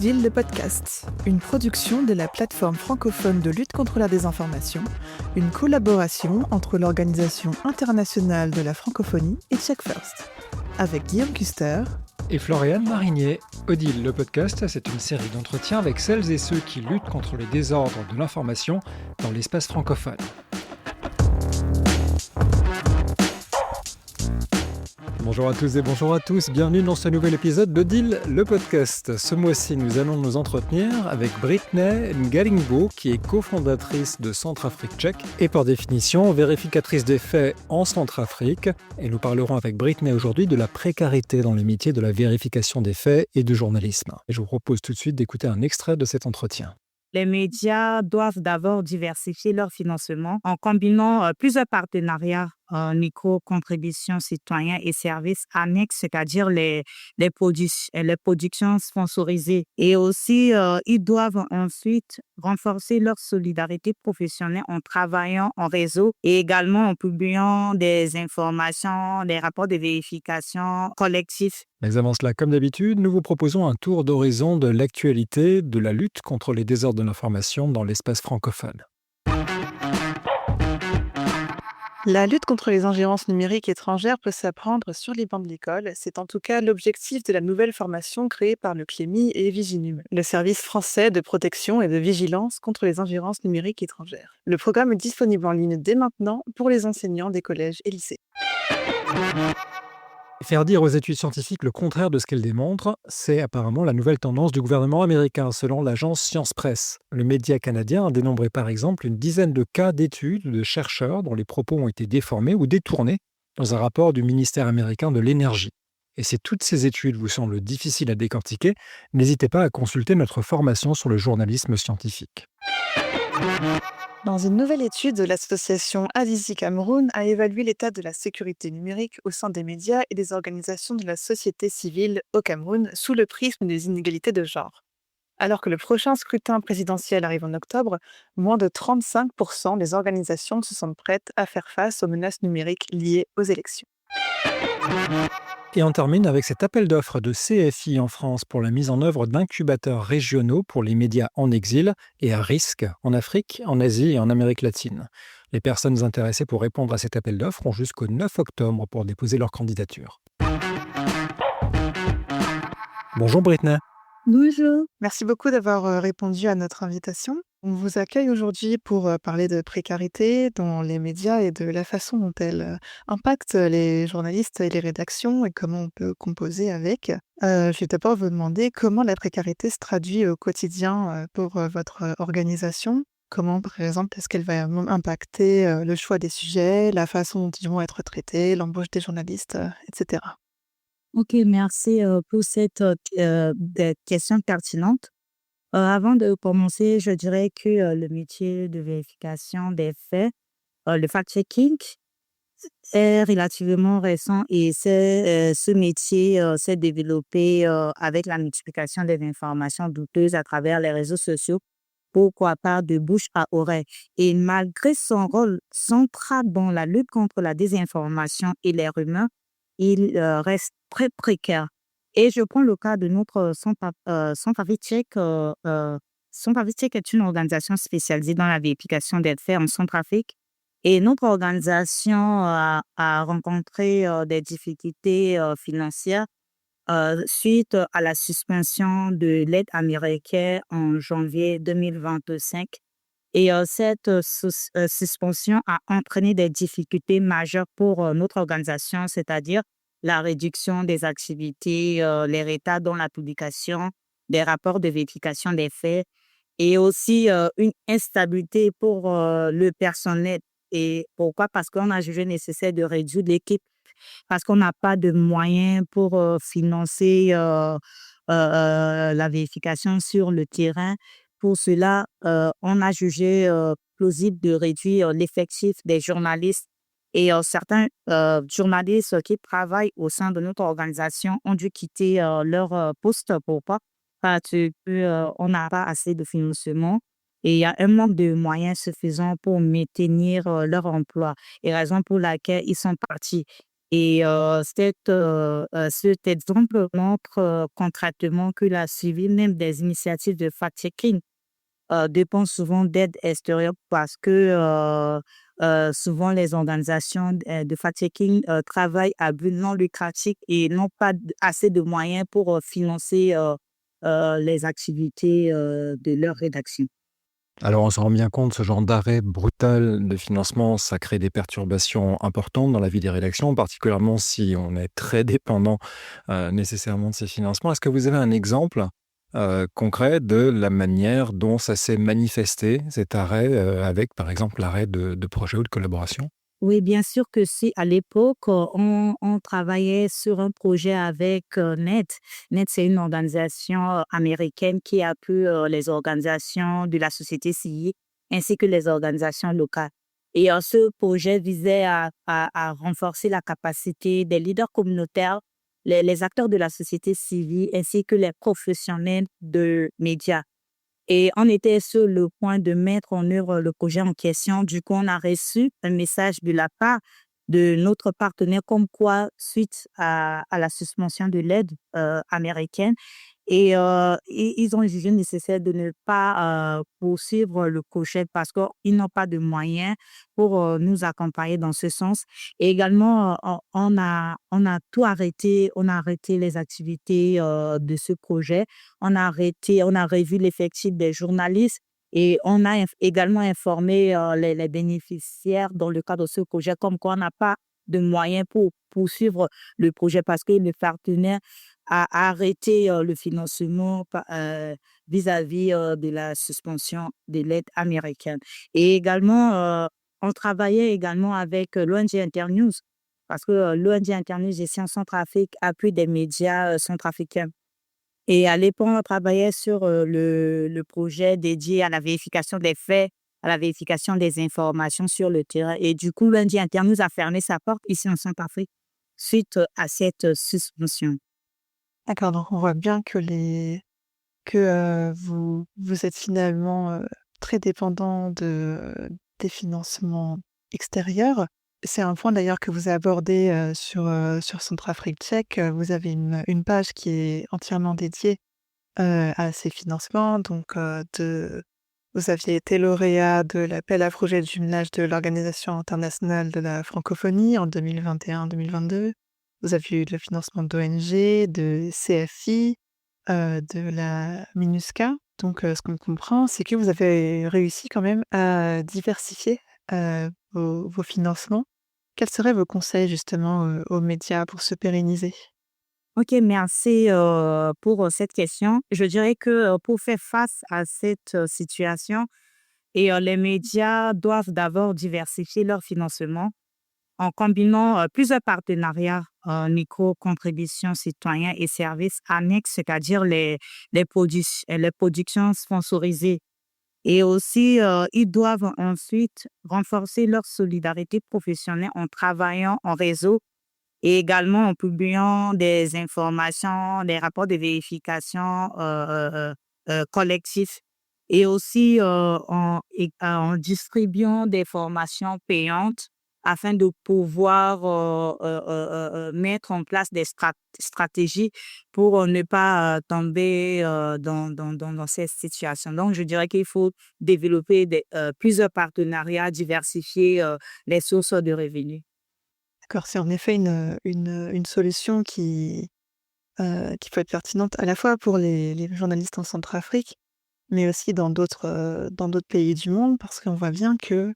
Odile, le podcast, une production de la plateforme francophone de lutte contre la désinformation, une collaboration entre l'Organisation internationale de la francophonie et Check First, avec Guillaume Custer et Floriane Marinier. Odile, le podcast, c'est une série d'entretiens avec celles et ceux qui luttent contre les désordres de l'information dans l'espace francophone. Bonjour à tous et bonjour à tous, bienvenue dans ce nouvel épisode d'Odile, le podcast. Ce mois-ci, nous allons nous entretenir avec Britney Ngalibo, qui est cofondatrice de Centrafrique Tchèque et par définition vérificatrice des faits en Centrafrique. Et nous parlerons avec Britney aujourd'hui de la précarité dans les métiers de la vérification des faits et du journalisme. Et je vous propose tout de suite d'écouter un extrait de cet entretien. Les médias doivent d'abord diversifier leur financement en combinant plusieurs partenariats, micro-contributions citoyens et services annexes, c'est-à-dire les productions sponsorisées. Et aussi, ils doivent ensuite renforcer leur solidarité professionnelle en travaillant en réseau et également en publiant des informations, des rapports de vérification collectifs. Mais avant cela, comme d'habitude, nous vous proposons un tour d'horizon de l'actualité de la lutte contre les désordres de l'information dans l'espace francophone. La lutte contre les ingérences numériques étrangères peut s'apprendre sur les bancs de l'école. C'est en tout cas l'objectif de la nouvelle formation créée par le CLEMI et Viginum, le service français de protection et de vigilance contre les ingérences numériques étrangères. Le programme est disponible en ligne dès maintenant pour les enseignants des collèges et lycées. Faire dire aux études scientifiques le contraire de ce qu'elles démontrent, c'est apparemment la nouvelle tendance du gouvernement américain, selon l'agence Science Presse. Le média canadien a dénombré par exemple une dizaine de cas d'études de chercheurs dont les propos ont été déformés ou détournés dans un rapport du ministère américain de l'Énergie. Et si toutes ces études vous semblent difficiles à décortiquer, n'hésitez pas à consulter notre formation sur le journalisme scientifique. Dans une nouvelle étude, l'association Azizi Cameroun a évalué l'état de la sécurité numérique au sein des médias et des organisations de la société civile au Cameroun sous le prisme des inégalités de genre. Alors que le prochain scrutin présidentiel arrive en octobre, moins de 35% des organisations se sentent prêtes à faire face aux menaces numériques liées aux élections. Et on termine avec cet appel d'offres de CFI en France pour la mise en œuvre d'incubateurs régionaux pour les médias en exil et à risque en Afrique, en Asie et en Amérique latine. Les personnes intéressées pour répondre à cet appel d'offres ont jusqu'au 9 octobre pour déposer leur candidature. Bonjour Britney. Bonjour. Merci beaucoup d'avoir répondu à notre invitation. On vous accueille aujourd'hui pour parler de précarité dans les médias et de la façon dont elle impacte les journalistes et les rédactions et comment on peut composer avec. Je vais d'abord vous demander comment la précarité se traduit au quotidien pour votre organisation. Comment, par exemple, est-ce qu'elle va impacter le choix des sujets, la façon dont ils vont être traités, l'embauche des journalistes, etc. OK, merci pour cette des questions pertinentes. Avant de commencer, je dirais que le métier de vérification des faits, le fact-checking, est relativement récent et ce métier s'est développé avec la multiplication des informations douteuses à travers les réseaux sociaux, pourquoi pas de bouche à oreille. Et malgré son rôle central dans la lutte contre la désinformation et les rumeurs, il reste très précaire. Et je prends le cas de notre Centrafrique Tchèque. Centrafrique Tchèque est une organisation spécialisée dans la vérification des faits en Centrafrique. Et notre organisation a rencontré des difficultés financières suite à la suspension de l'aide américaine en janvier 2025. Et cette suspension a entraîné des difficultés majeures pour notre organisation, c'est-à-dire la réduction des activités, les retards dans la publication des rapports de vérification des faits et aussi une instabilité pour le personnel. Et pourquoi? Parce qu'on a jugé nécessaire de réduire l'équipe, parce qu'on n'a pas de moyens pour financer la vérification sur le terrain. Pour cela, on a jugé plausible de réduire l'effectif des journalistes et certains journalistes qui travaillent au sein de notre organisation ont dû quitter leur poste. Pourquoi? Parce qu'on n'a pas assez de financement et il y a un manque de moyens suffisants pour maintenir leur emploi et raison pour laquelle ils sont partis. Et cet exemple montre concrètement que la suivi même des initiatives de fact-checking dépend souvent d'aide extérieure parce que souvent les organisations de fact-checking travaillent à but non lucratif et n'ont pas assez de moyens pour financer les activités de leur rédaction. Alors, on se rend bien compte, ce genre d'arrêt brutal de financement, ça crée des perturbations importantes dans la vie des rédactions, particulièrement si on est très dépendant, nécessairement de ces financements. Est-ce que vous avez un exemple, concret de la manière dont ça s'est manifesté, cet arrêt, avec, par exemple, l'arrêt de projets ou de collaborations? Oui, bien sûr que si. À l'époque, on travaillait sur un projet avec NET. NET, c'est une organisation américaine qui appuie les organisations de la société civile ainsi que les organisations locales. Et ce projet visait à renforcer la capacité des leaders communautaires, les acteurs de la société civile ainsi que les professionnels de médias. Et on était sur le point de mettre en œuvre le projet en question. Du coup, on a reçu un message de la part de notre partenaire comme quoi, suite à la suspension de l'aide américaine, et ils ont jugé nécessaire de ne pas poursuivre le projet parce qu'ils n'ont pas de moyens pour nous accompagner dans ce sens. Et également, on a tout arrêté, on a arrêté les activités de ce projet. On a revu l'effectif des journalistes et on a également informé les bénéficiaires dans le cadre de ce projet comme quoi on n'a pas de moyens pour poursuivre le projet parce que le partenaire a arrêté le financement vis-à-vis de la suspension de l'aide américaine. Et également, on travaillait également avec l'ONG Internews parce que l'ONG Internews ici en Centrafrique appuie des médias centrafricains. Et à l'époque, on travaillait sur le projet dédié à la vérification des faits, à la vérification des informations sur le terrain. Et du coup, l'ONG Internews a fermé sa porte ici en Centrafrique suite à cette suspension. D'accord, donc on voit bien que vous êtes finalement, très dépendant des financements extérieurs. C'est un point d'ailleurs que vous abordez, sur Centrafrique Tchèque. Vous avez une page qui est entièrement dédiée, à ces financements. Donc, vous aviez été lauréat de l'appel à projets de jumelage de l'Organisation internationale de la francophonie en 2021-2022. Vous avez eu le financement d'ONG, de CFI, de la MINUSCA. Donc, ce qu'on comprend, c'est que vous avez réussi quand même à diversifier, vos financements. Quels seraient vos conseils justement, aux médias pour se pérenniser? OK, merci, pour, cette question. Je dirais que, pour faire face à cette, situation les médias doivent d'abord diversifier leur financement en combinant, plusieurs partenariats, micro-contributions citoyens et services annexes, c'est-à-dire les productions sponsorisées. Et aussi, ils doivent ensuite renforcer leur solidarité professionnelle en travaillant en réseau et également en publiant des informations, des rapports de vérification collectifs et aussi en distribuant des formations payantes afin de pouvoir mettre en place des stratégies pour ne pas tomber dans cette situation. Donc, je dirais qu'il faut développer plusieurs partenariats, diversifier les sources de revenus. D'accord, c'est en effet une solution qui peut être pertinente à la fois pour les journalistes en Centrafrique, mais aussi dans d'autres pays du monde, parce qu'on voit bien que,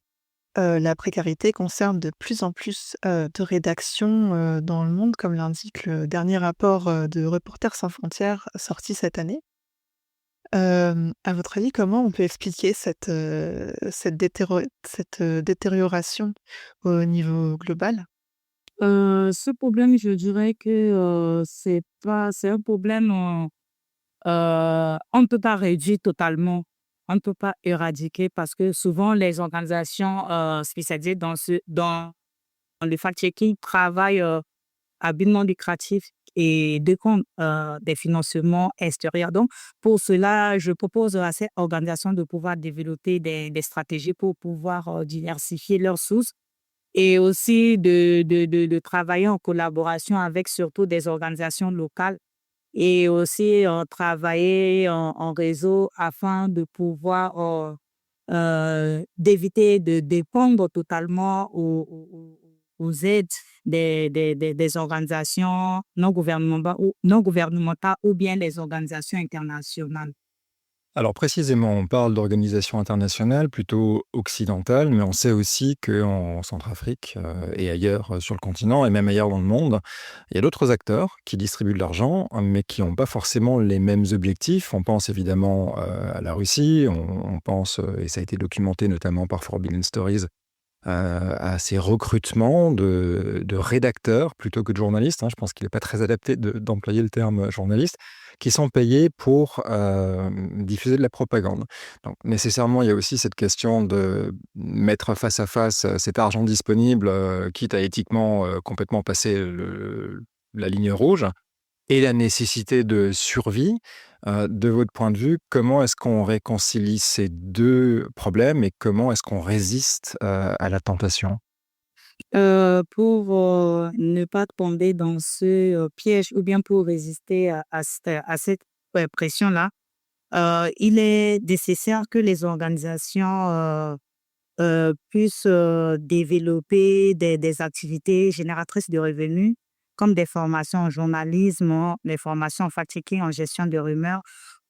la précarité concerne de plus en plus, de rédactions, dans le monde, comme l'indique le dernier rapport, de Reporters sans frontières sorti cette année. À votre avis, comment on peut expliquer cette détérioration au niveau global? Ce problème, je dirais que, c'est un problème, on ne peut pas réduire totalement, on ne peut pas éradiquer parce que souvent les organisations, spécialisées dans le fact-checking travaillent, à but non lucratif et dépendent, des financements extérieurs. Donc pour cela, je propose à ces organisations de pouvoir développer des stratégies pour pouvoir, diversifier leurs sources et aussi de travailler en collaboration avec surtout des organisations locales et aussi travailler en réseau afin de pouvoir d'éviter de dépendre totalement aux aides des organisations non gouvernementales ou bien des organisations internationales. Alors précisément, on parle d'organisations internationales plutôt occidentales, mais on sait aussi qu'en Centrafrique et ailleurs sur le continent, et même ailleurs dans le monde, il y a d'autres acteurs qui distribuent de l'argent, mais qui n'ont pas forcément les mêmes objectifs. On pense évidemment à la Russie, on pense, et ça a été documenté notamment par Forbidden Stories, à ces recrutements de rédacteurs plutôt que de journalistes, hein. Je pense qu'il n'est pas très adapté d'employer le terme journaliste, qui sont payés pour diffuser de la propagande. Donc nécessairement, il y a aussi cette question de mettre face à face cet argent disponible, quitte à éthiquement complètement passer la ligne rouge, et la nécessité de survie. De votre point de vue, comment est-ce qu'on réconcilie ces 2 problèmes et comment est-ce qu'on résiste à la tentation? Pour ne pas tomber dans ce piège ou bien pour résister à cette pression-là, il est nécessaire que les organisations puissent développer des activités génératrices de revenus, comme des formations en journalisme, des formations en fact-checking, en gestion de rumeurs,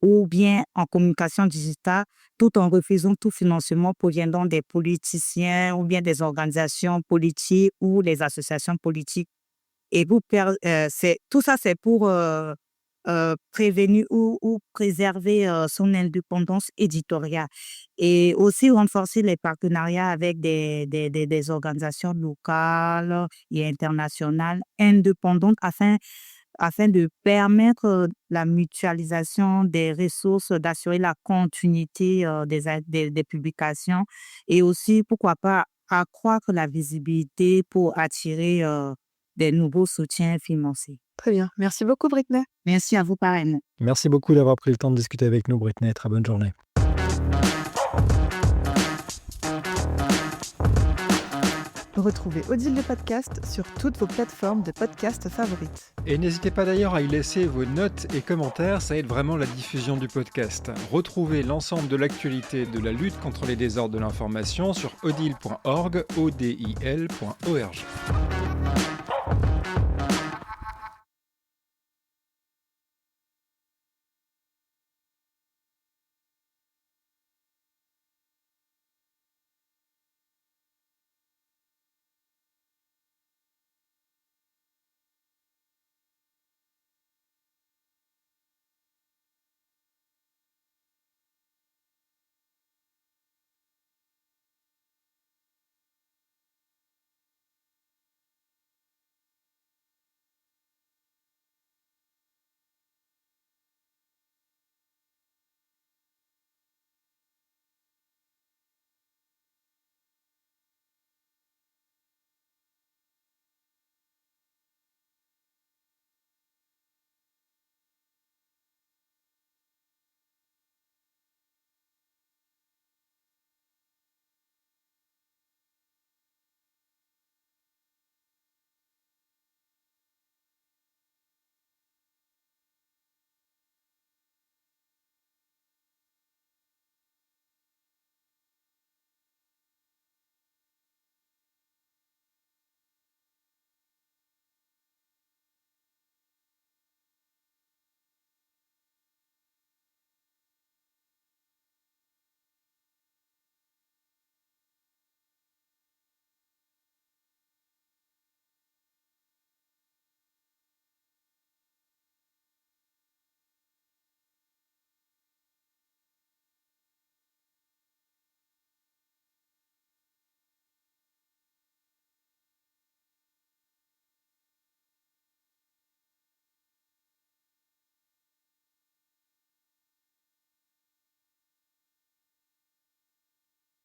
ou bien en communication digitale, tout en refusant tout financement provenant des politiciens ou bien des organisations politiques ou les associations politiques. Et tout ça, c'est pour prévenir ou préserver son indépendance éditoriale et aussi renforcer les partenariats avec des organisations locales et internationales indépendantes afin de permettre la mutualisation des ressources, d'assurer la continuité des publications et aussi, pourquoi pas, accroître la visibilité pour attirer des nouveaux soutiens financiers. Très bien. Merci beaucoup, Britney. Merci à vous, pareillement. Merci beaucoup d'avoir pris le temps de discuter avec nous, Britney. Très bonne journée. Retrouvez Odile le podcast sur toutes vos plateformes de podcast favorites. Et n'hésitez pas d'ailleurs à y laisser vos notes et commentaires, ça aide vraiment la diffusion du podcast. Retrouvez l'ensemble de l'actualité de la lutte contre les désordres de l'information sur odile.org, odil.org.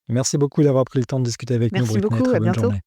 Merci beaucoup d'avoir pris le temps de discuter avec nous, Merci Britney. beaucoup, Très à bonne bientôt. journée.